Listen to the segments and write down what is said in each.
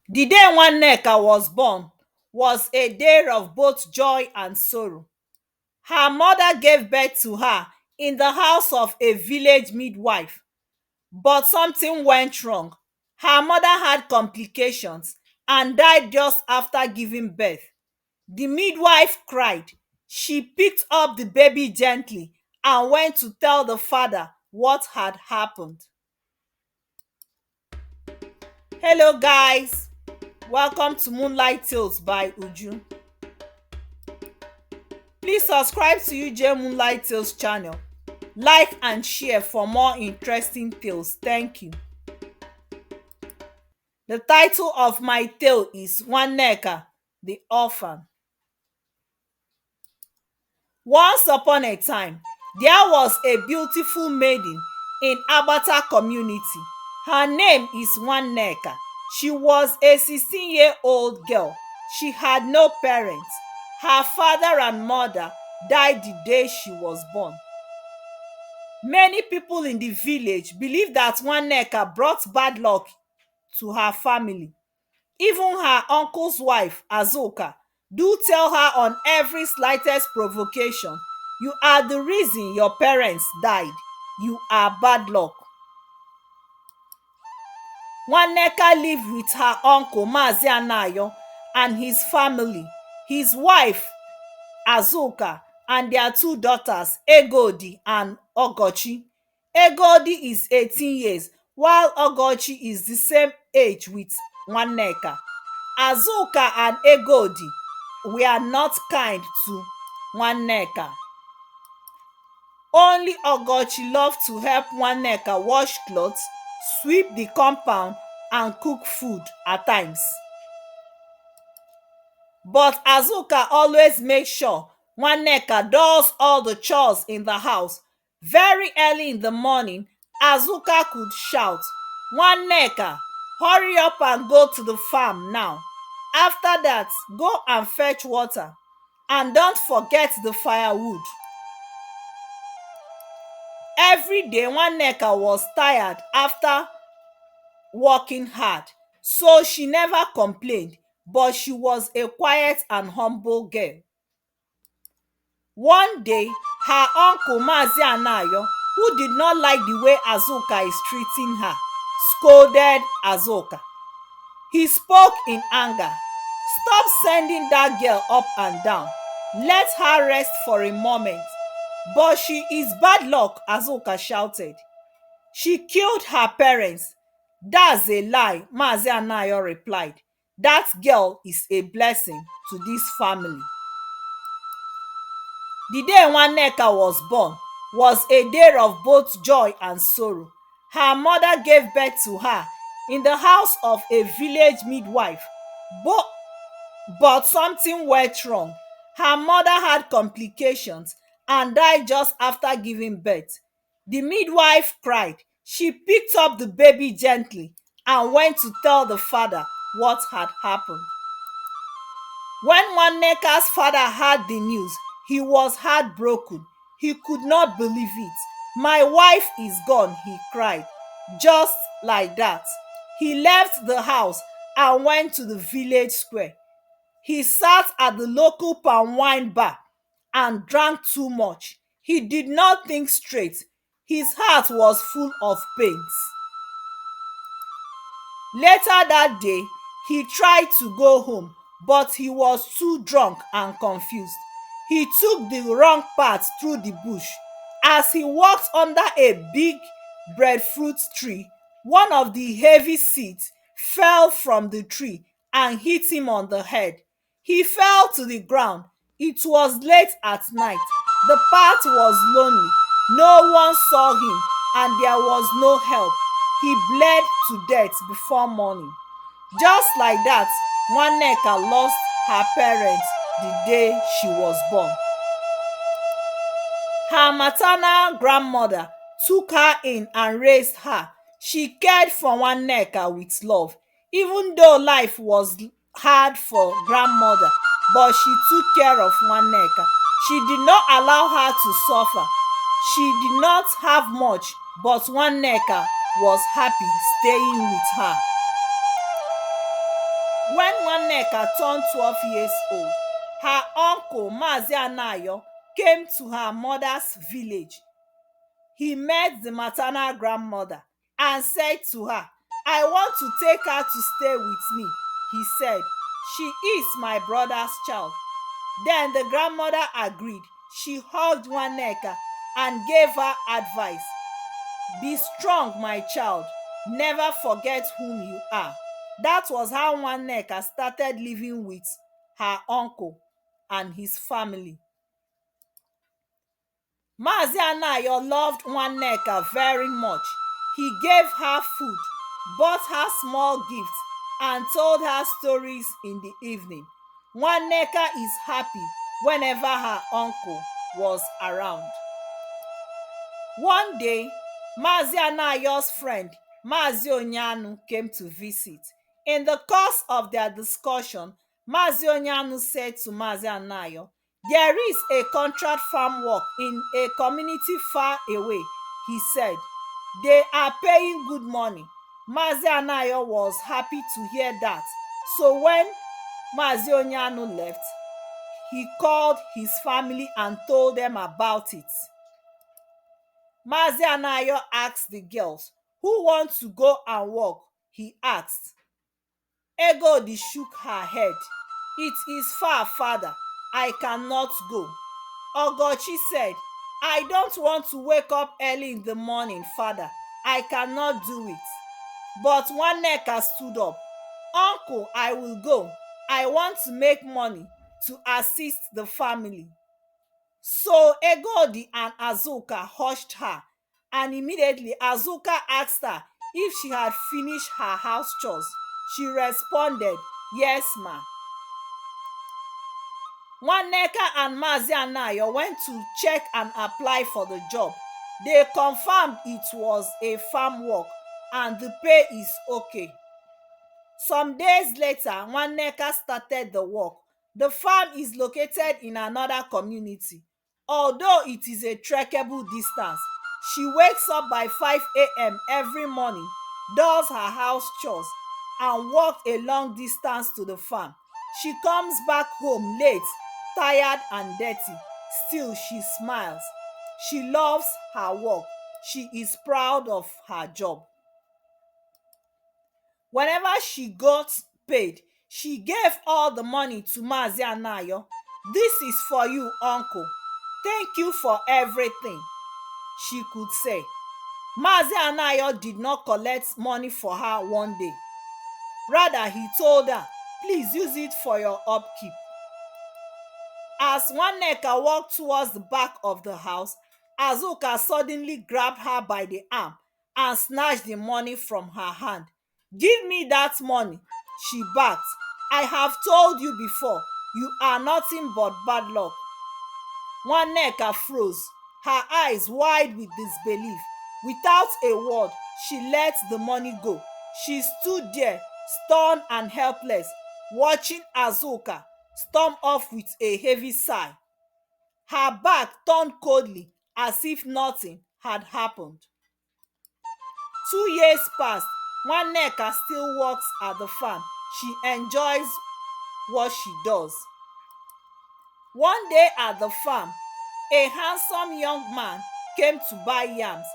The day Nwanneka was born was a day of both joy and sorrow. Her mother gave birth to her in the house of a village midwife, but something went wrong. Her mother had complications and died just after giving birth. The midwife cried. She picked up the baby gently and went to tell the father what had happened. Hello guys, welcome to Moonlight Tales by Uju. Please subscribe to UJ Moonlight Tales channel, like and share for more interesting tales. Thank you. The title of my tale is Nwanneka the Orphan. Once upon a time, there was a beautiful maiden in Abata community. Her name is Nwanneka. She was a 16-year-old girl. She had no parents. Her father and mother died the day she was born. Many people in the village believed that Nwanneka brought bad luck to her family. Even her uncle's wife, Azuka, do tell her on every slightest provocation, "You are the reason your parents died. You are bad luck." Nwanneka lived with her uncle Mazi Anayo and his family, his wife Azuka, and their two daughters Egodi and Ogochi. Egodi is 18 years while Ogochi is the same age with Nwanneka. Azuka and Egodi were not kind to Nwanneka. Only Ogochi loved to help Nwanneka wash clothes, sweep the compound and cook food at times. But Azuka always makes sure Nwanneka does all the chores in the house. Very early in the morning, Azuka could shout, "Nwanneka, hurry up and go to the farm now. After that, go and fetch water. And don't forget the firewood." Every day, Nwanneka was tired after working hard, so she never complained, but she was a quiet and humble girl. One day, her uncle Mazi Anayo, who did not like the way Azuka is treating her, scolded Azuka. He spoke in anger. "Stop sending that girl up and down. Let her rest for a moment." "But she is bad luck," Azuka shouted. "She killed her parents." "That's a lie," Mazi Anayo replied. "That girl is a blessing to this family." The day Nwanneka was born was a day of both joy and sorrow. Her mother gave birth to her in the house of a village midwife, but something went wrong. Her mother had complications and died just after giving birth. The midwife cried. She picked up the baby gently and went to tell the father what had happened. When Nwanneka's father heard the news, he was heartbroken. He could not believe it. "My wife is gone," he cried. Just like that. He left the house and went to the village square. He sat at the local palm wine bar and drank too much. He did not think straight. His heart was full of pains. Later that day, he tried to go home, but he was too drunk and confused. He took the wrong path through the bush. As he walked under a big breadfruit tree, one of the heavy seeds fell from the tree and hit him on the head. He fell to the ground. It was late at night. The path was lonely. No one saw him and there was no help. He bled to death before morning. Just like that, Nwanneka lost her parents the day she was born. Her maternal grandmother took her in and raised her. She cared for Nwanneka with love. Even though life was hard for grandmother, but she took care of Nwanneka. She did not allow her to suffer. She did not have much, but Nwanneka was happy staying with her. When Nwanneka turned 12 years old, her uncle Mazi Anayo came to her mother's village. He met the maternal grandmother and said to her, "I want to take her to stay with me." He said, "She is my brother's child." Then the grandmother agreed. She hugged Nwanneka and gave her advice. "Be strong, my child. Never forget whom you are." That was how Nwanneka started living with her uncle and his family. Mazi Anayo loved Nwanneka very much. He gave her food, bought her small gifts, and told her stories in the evening. Nwanneka is happy whenever her uncle was around. One day, Mazi Anayo's friend, Mazi Onyanu, came to visit. In the course of their discussion, Mazi Onyanu said to Mazi Anayo, "There is a contract farm work in a community far away," he said. "They are paying good money." Mazi Anayo was happy to hear that. So when Mazi Onyanu left, he called his family and told them about it. Mazi Anayo asked the girls, "Who wants to go and work?" he asked. Egodi shook her head. "It is far, father. I cannot go." Ogochi said, "I don't want to wake up early in the morning, father. I cannot do it." But Nwanneka stood up. "Uncle, I will go. I want to make money to assist the family." So Egodi and Azuka hushed her, and immediately Azuka asked her if she had finished her house chores. She responded, "Yes, ma." Nwanneka and Mazi Anayo went to check and apply for the job. They confirmed it was a farm work and the pay is okay. Some days later, Nwanneka started the work. The farm is located in another community. Although it is a trekkable distance, she wakes up by 5 a.m. every morning, does her house chores, and walks a long distance to the farm. She comes back home late, tired and dirty. Still, she smiles. She loves her work. She is proud of her job. Whenever she got paid, she gave all the money to Mazi Anayo. "This is for you, uncle. Thank you for everything," she could say. Mazi Anayo did not collect money for her one day. Rather, he told her, "Please use it for your upkeep." As Nwanneka walked towards the back of the house, Azuka suddenly grabbed her by the arm and snatched the money from her hand. "Give me that money," she barked. "I have told you before, you are nothing but bad luck." Nwanneka froze, her eyes wide with disbelief. Without a word, she let the money go. She stood there, stunned and helpless, watching Azuka storm off with a heavy sigh. Her back turned coldly as if nothing had happened. 2 years passed. Nwanneka still works at the farm. She enjoys what she does. One day at the farm, a handsome young man came to buy yams.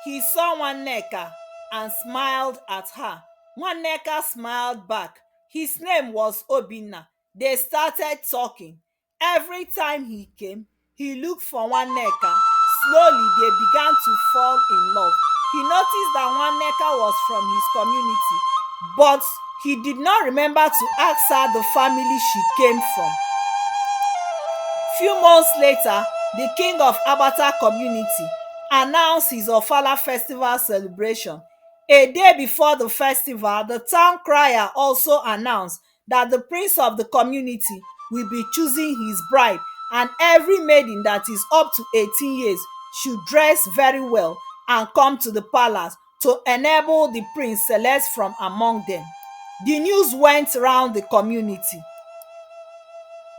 He saw Nwanneka and smiled at her. Nwanneka smiled back. His name was Obinna. They started talking. Every time he came, he looked for Nwanneka. Slowly, they began to fall in love. He noticed that Nwanneka was from his community, but he did not remember to ask her the family she came from. Few months later, the king of Abata community announced his Ofala festival celebration. A day before the festival, the town crier also announced that the prince of the community will be choosing his bride, and every maiden that is up to 18 years should dress very well and come to the palace to enable the prince select from among them. The news went round the community.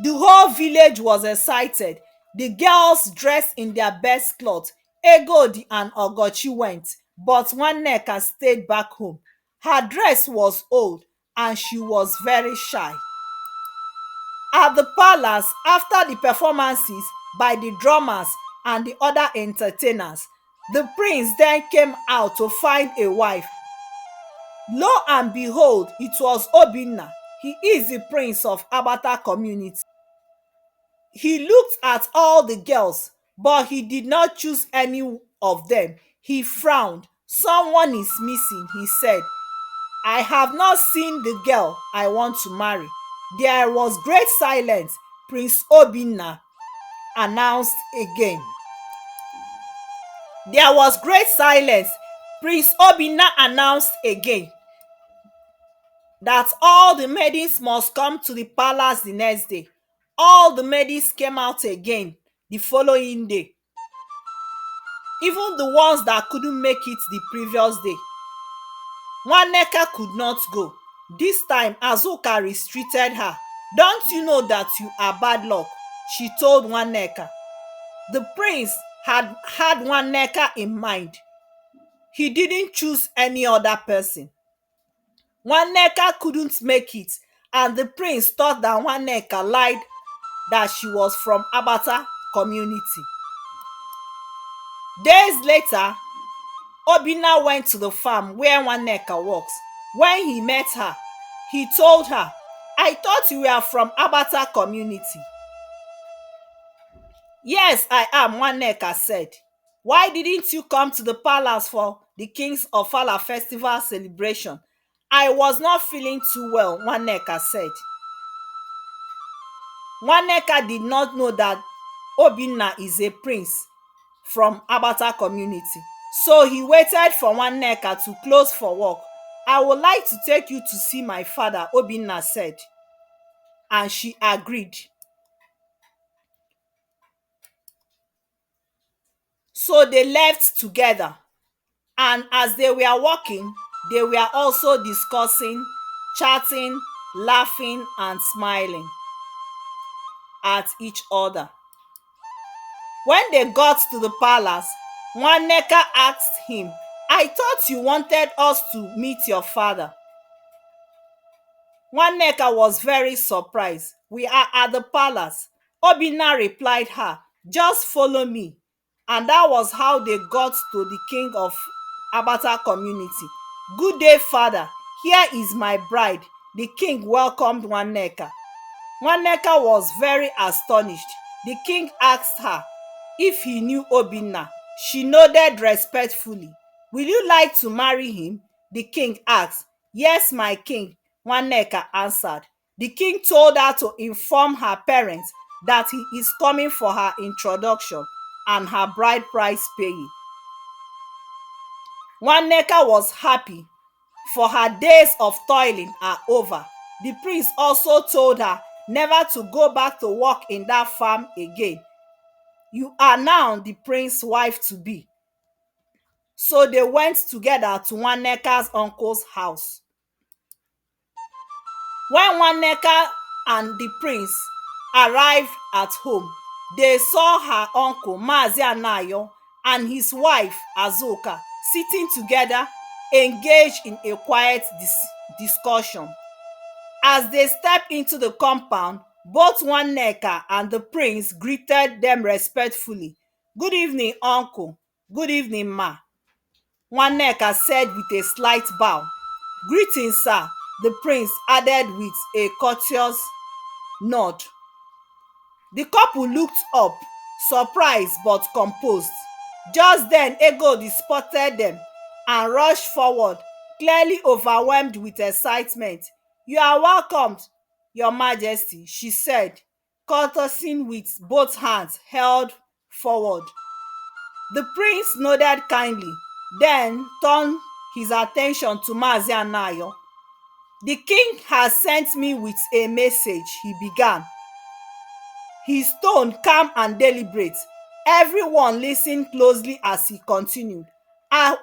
The whole village was excited. The girls dressed in their best clothes. Egodi and Ogochi went, but Nwanneka stayed back home. Her dress was old and she was very shy. At the palace, after the performances by the drummers and the other entertainers, the prince then came out to find a wife. Lo and behold, it was Obinna. He is the prince of Abata community. He looked at all the girls, but he did not choose any of them. He frowned. Someone is missing, he said. I have not seen the girl I want to marry. There was great silence. Prince Obinna announced again. There was great silence. Prince Obinna announced again that all the maidens must come to the palace the next day. All the maidens came out again the following day, even the ones that couldn't make it the previous day. Nwanneka could not go. This time Azuka restricted her. Don't you know that you are bad luck? She told Nwanneka. The prince had Nwanneka in mind. He didn't choose any other person. Nwanneka couldn't make it, and the prince thought that Nwanneka lied that she was from Abata community. Days later, Obinna went to the farm where Nwanneka works. When he met her, he told her, I thought you were from Abata community. Yes, I am, Nwanneka said. Why didn't you come to the palace for the King's Ofala festival celebration? I was not feeling too well, Nwanneka said. Nwanneka did not know that Obinna is a prince from Abata community. So he waited for Nwanneka to close for work. I would like to take you to see my father, Obinna said. And she agreed. So they left together. And as they were walking, they were also discussing, chatting, laughing, and smiling at each other. When they got to the palace, Nwanneka asked him, I thought you wanted us to meet your father. Nwanneka was very surprised. We are at the palace. Obinna replied her, just follow me. And that was how they got to the king of Abata community. Good day, father. Here is my bride. The king welcomed Nwanneka. Nwanneka was very astonished. The king asked her if he knew Obinna. She nodded respectfully. Will you like to marry him? The king asked. Yes, my king, Nwanneka answered. The king told her to inform her parents that he is coming for her introduction and her bride price paying. Nwanneka was happy, for her days of toiling are over. The prince also told her never to go back to work in that farm again. You are now the prince's wife-to-be. So they went together to Nwanneka's uncle's house. When Nwanneka and the prince arrived at home, they saw her uncle Mazi Anayo and his wife Azuka sitting together, engaged in a quiet discussion. As they stepped into the compound, both Nwanneka and the prince greeted them respectfully. Good evening, uncle. Good evening, ma. Nwanneka said with a slight bow. Greetings, sir, the prince added with a courteous nod. The couple looked up, surprised but composed. Just then Egodi spotted them and rushed forward, clearly overwhelmed with excitement. You are welcomed, your majesty, she said, courtesying with both hands held forward. The prince nodded kindly, then turned his attention to Mazi Anayo. The king has sent me with a message, he began, his tone calm and deliberate. Everyone listened closely as he continued. I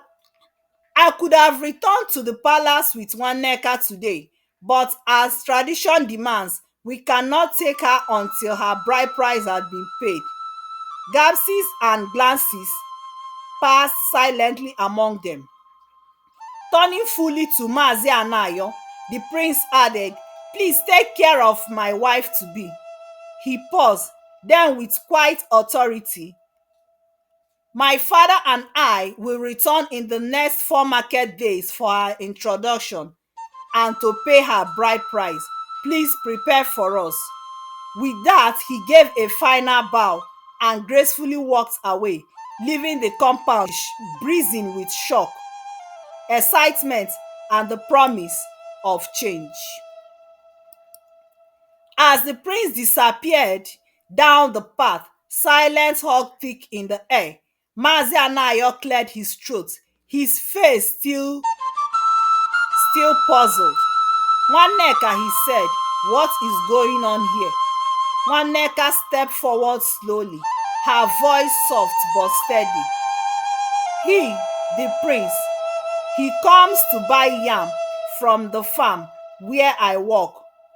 could have returned to the palace with Nwanneka today, but as tradition demands, we cannot take her until her bride price had been paid. Gapses and glances passed silently among them. Turning fully to Mazi Anayo, The prince added, "Please take care of my wife-to-be." He paused, then with quiet authority, "My father and I will return in the next 4 market days for her introduction and to pay her bride price. Please prepare for us." With that, he gave a final bow and gracefully walked away, leaving the compound breathing with shock, excitement, and the promise of change. As the prince disappeared down the path, silence hung thick in the air. Mazi Anayo cleared his throat, his face still puzzled. "Nwanneka," he said, "what is going on here?" Nwanneka stepped forward slowly, her voice soft but steady. "He, the prince, he comes to buy yam from the farm where I work.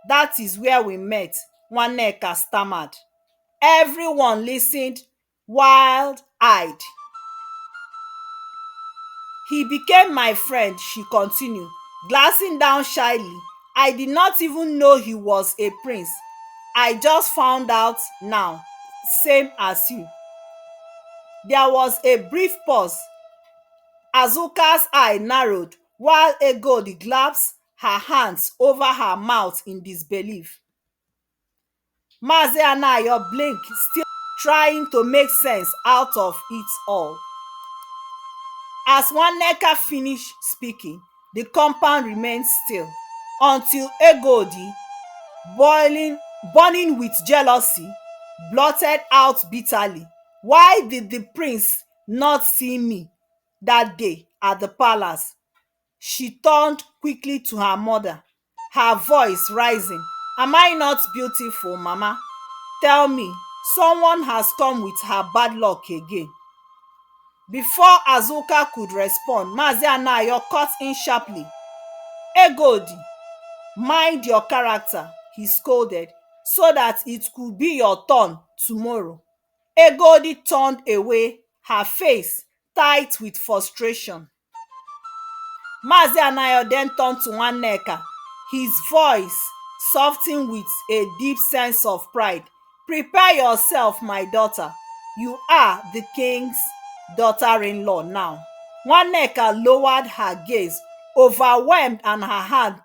That is where we met," Nwanneka stammered. Everyone listened, wild-eyed. "He became my friend," she continued, glancing down shyly. "I did not even know he was a prince. I just found out now, same as you." There was a brief pause. Azuka's eye narrowed while Egodi clasped her hands over her mouth in disbelief. Mazi Anayo blinked, still trying to make sense out of it all. As Nwanneka finished speaking, the compound remained still until Egodi, burning with jealousy, blurted out bitterly, "Why did the prince not see me that day at the palace?" She turned quickly to her mother, her voice rising. "Am I not beautiful, Mama? Tell me, someone has come with her bad luck again." Before Azuka could respond, Mazi Anayo cut in sharply. "Egodi, mind your character," he scolded, "so that it could be your turn tomorrow." Egodi turned away, her face tight with frustration. Mazi Anayo then turned to Nwanneka, his voice softened with a deep sense of pride. "Prepare yourself, my daughter. You are the king's daughter-in-law now." Nwanneka lowered her gaze, overwhelmed, and her hand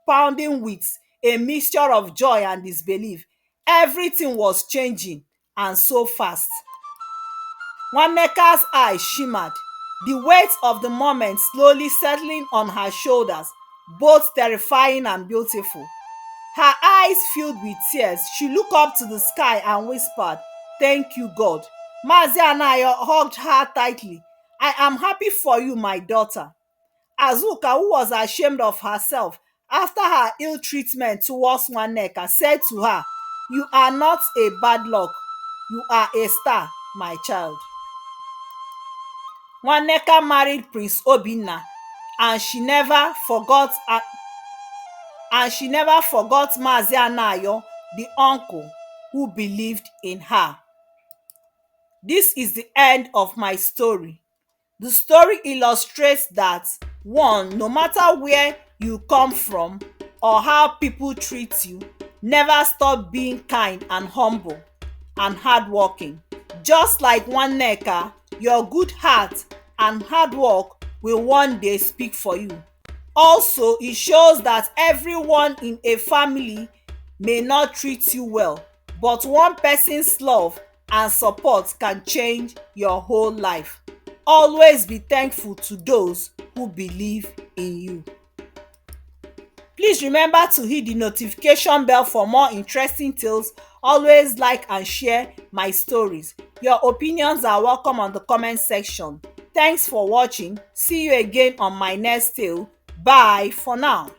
pounding with a mixture of joy and disbelief. Everything was changing, and so fast. Nwanneka's eyes shimmered, the weight of the moment slowly settling on her shoulders, both terrifying and beautiful. Her eyes filled with tears, she looked up to the sky and whispered, "Thank you, God." Mazi Anayo hugged her tightly. "I am happy for you, my daughter." Azuka, who was ashamed of herself after her ill treatment towards Nwanneka, said to her, "You are not a bad luck. You are a star, my child." Nwanneka married Prince Obinna, and she never forgot Mazi Anayo, the uncle who believed in her. This is the end of my story. The story illustrates that, one, no matter where you come from or how people treat you, never stop being kind and humble and hardworking. Just like Nwanneka, your good heart and hard work will one day speak for you. Also, it shows that everyone in a family may not treat you well, but one person's love and support can change your whole life. Always be thankful to those who believe in you. Please remember to hit the notification bell for more interesting tales. Always like and share my stories. Your opinions are welcome on the comment section. Thanks for watching. See you again on my next tale. Bye for now.